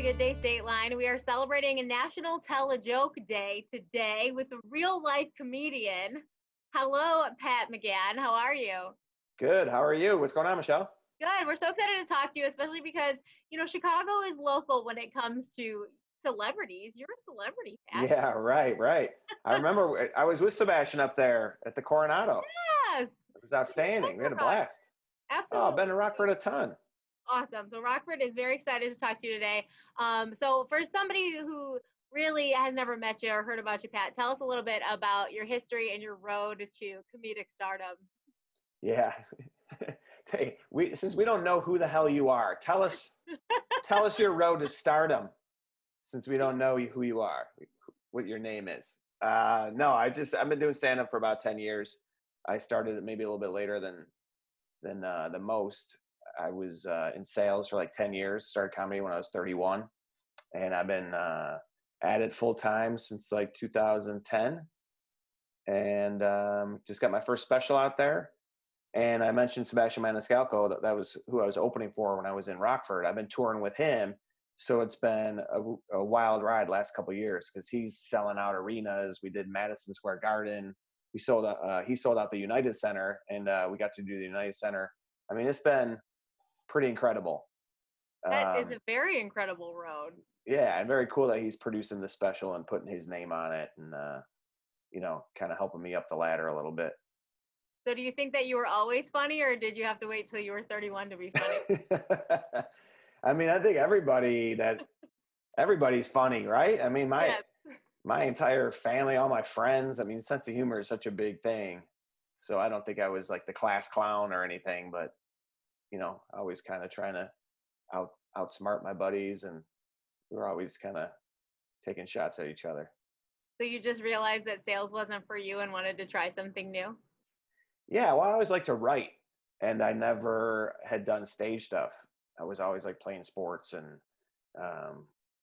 to Good Day State Line. We are celebrating a National Tell a Joke Day today with a real life comedian. Hello, Pat McGann. How are you? Good. How are you? What's going on, Michelle? Good. We're so excited to talk to you, especially because, Chicago is local when it comes to celebrities. You're a celebrity, Pat. Yeah, right. I remember I was with Sebastian up there at the Coronado. Yes. It was outstanding. We had a blast. Oh, I've Absolutely. been to Rockford a ton. Awesome. So Rockford is very excited to talk to you today. So for somebody who really has never met you or heard about you, Pat, tell us a little bit about your history and your road to comedic stardom. Yeah. Hey, since we don't know who the hell you are, tell us your road to stardom. Since we don't know who you are, what your name is. No, I've been doing stand up for about 10 years. I started it maybe a little bit later than the most. I was in sales for like 10 years, started comedy when I was 31, and I've been at it full time since like 2010, and just got my first special out there. And I mentioned Sebastian Maniscalco, that was who I was opening for when I was in Rockford. I've been touring with him, so it's been a wild ride last couple of years because he's selling out arenas. We did Madison Square Garden. He sold out the United Center, and we got to do the United Center. I mean, it's been pretty incredible. That is a very incredible road. Yeah, and very cool that he's producing the special and putting his name on it, and kind of helping me up the ladder a little bit. So do you think that you were always funny, or did you have to wait till you were 31 to be funny? I mean, I think everybody's funny, right? I mean, my entire family, all my friends, I mean, sense of humor is such a big thing. So I don't think I was like the class clown or anything, but always kind of trying to outsmart my buddies, and we were always kind of taking shots at each other. So you just realized that sales wasn't for you and wanted to try something new? Yeah, well, I always like to write, and I never had done stage stuff. I was always like playing sports, and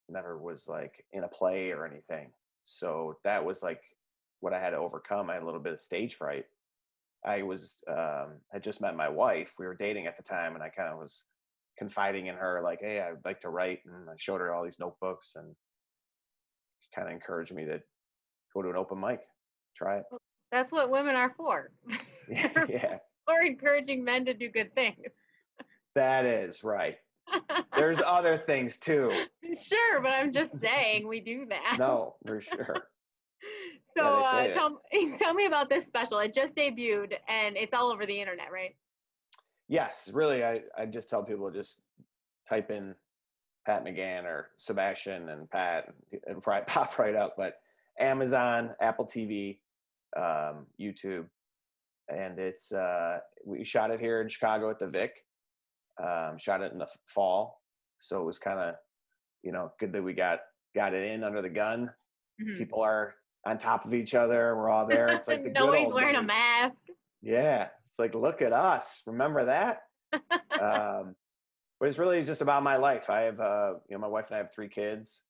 never was like in a play or anything. So that was like what I had to overcome. I had a little bit of stage fright. I had just met my wife. We were dating at the time, and I kind of was confiding in her, like, "Hey, I'd like to write," and I showed her all these notebooks, and she kind of encouraged me to go to an open mic, try it. That's what women are for. Yeah. Or encouraging men to do good things. That is right. There's other things too. Sure, but I'm just saying we do that. No, for sure. So tell me about this special. It just debuted and it's all over the internet, right? Yes, really. I just tell people, just type in Pat McGann or Sebastian and Pat, it'll probably pop right up. But Amazon, Apple TV, YouTube, and we shot it here in Chicago at the Vic. Shot it in the fall, so it was kind of good that we got it in under the gun. Mm-hmm. People are on top of each other. We're all there. It's like the nobody's wearing a mask. Yeah, it's like, look at us. Remember that? But it's really just about my life. I have my wife and I have 3 kids,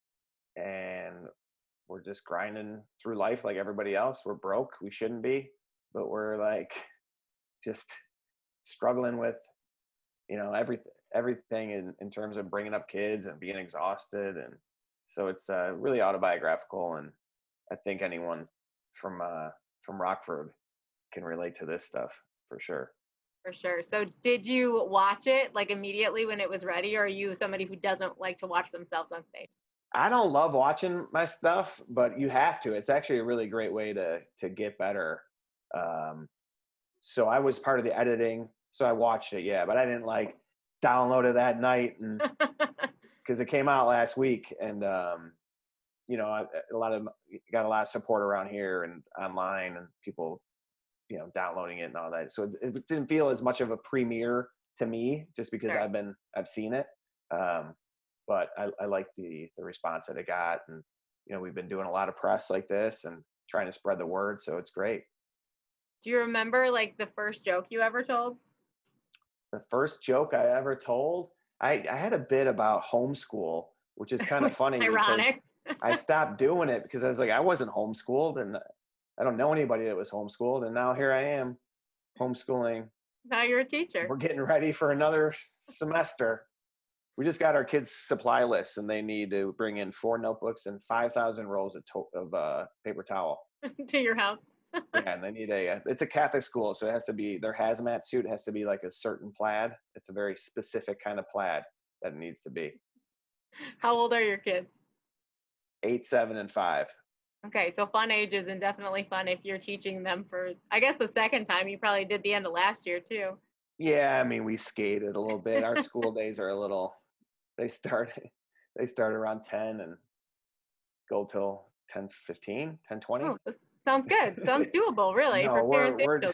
and we're just grinding through life like everybody else. We're broke. We shouldn't be, but we're like just struggling with everything in terms of bringing up kids and being exhausted. And so it's really autobiographical, and I think anyone from Rockford can relate to this stuff for sure. For sure. So did you watch it like immediately when it was ready, or are you somebody who doesn't like to watch themselves on stage? I don't love watching my stuff, but you have to. It's actually a really great way to get better. So I was part of the editing, so I watched it, yeah, but I didn't like download it that night, and because it came out last week, and I got a lot of support around here and online, and people downloading it and all that. So it didn't feel as much of a premiere to me, just because sure. I've seen it. But I like the response that it got, and we've been doing a lot of press like this and trying to spread the word, so it's great. Do you remember like the first joke you ever told? The first joke I ever told, I had a bit about homeschool, which is kind of funny. Ironic. Because I stopped doing it because I was like, I wasn't homeschooled, and I don't know anybody that was homeschooled, and now here I am homeschooling. Now you're a teacher. We're getting ready for another semester. We just got our kids' supply list, and they need to bring in 4 notebooks and 5,000 rolls of paper towel. to your house. Yeah, and they need it's a Catholic school, so it has to be their hazmat suit has to be like a certain plaid. It's a very specific kind of plaid that it needs to be. How old are your kids? 8, 7, and 5. Okay, so fun ages and definitely fun if you're teaching them for, I guess, the second time. You probably did the end of last year too. Yeah, I mean, we skated a little bit. Our school days are a little. They start they start around 10 and go till 10:15, 10:20. Oh, this sounds good. Sounds doable, really, for No, parents and children.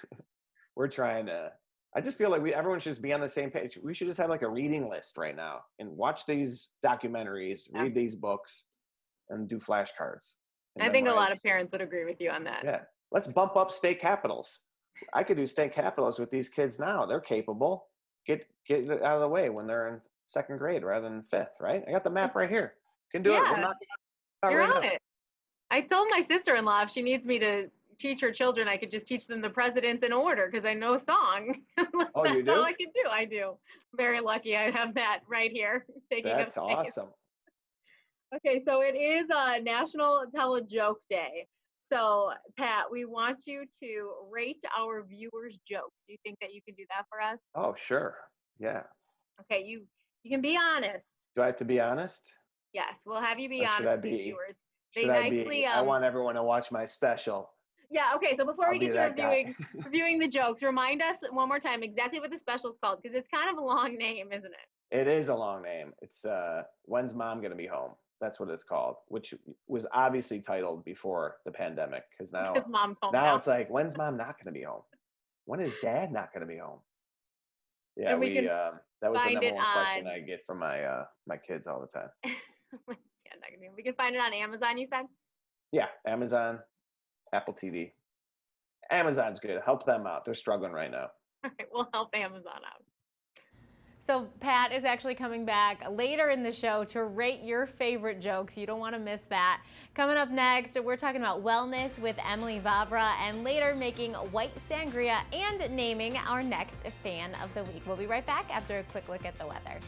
we're trying to. I just feel like everyone should just be on the same page. We should just have like a reading list right now and watch these documentaries, Yeah. read these books, and do flashcards. And I think a lot of memorize. parents would agree with you on that. Yeah, let's bump up state capitals. I could do state capitals with these kids now. They're capable. Get it out of the way when they're in second grade rather than fifth, right? I got the map right here. Can do it. We'll Yeah, knock it out you're right on now. it. I told my sister-in-law if she needs me to teach her children, I could just teach them the presidents in order because I know a song. Oh, you That's all do? I can do. I do. Very lucky I have that right here, taking up That's space. awesome. Okay, so it is National Tell a Joke Day. So, Pat, we want you to rate our viewers' jokes. Do you think that you can do that for us? Oh, sure. Yeah. Okay, you can be honest. Do I have to be honest? Yes, we'll have you be Or should honest I with these be? viewers. They Should I nicely be? I want everyone to watch my special. yeah, okay, so before I'll we be get to that guy. reviewing the jokes, remind us one more time exactly what the special is called because it's kind of a long name, isn't it? It is a long name. It's When's Mom Gonna Be Home? That's what it's called, which was obviously titled before the pandemic because Because now mom's home now now. it's like, when's mom not gonna be home? When is dad not gonna be home? Yeah, And we we can that was the find number it one question on I get from my kids all the time. yeah, not gonna be- we can find it on Amazon, you said? Yeah, Amazon, Apple TV. Amazon's good. Help them out. They're struggling right now. All right, we'll help Amazon out. So Pat is actually coming back later in the show to rate your favorite jokes. You don't want to miss that. Coming up next, we're talking about wellness with Emily Vavra and later making white sangria and naming our next fan of the week. We'll be right back after a quick look at the weather.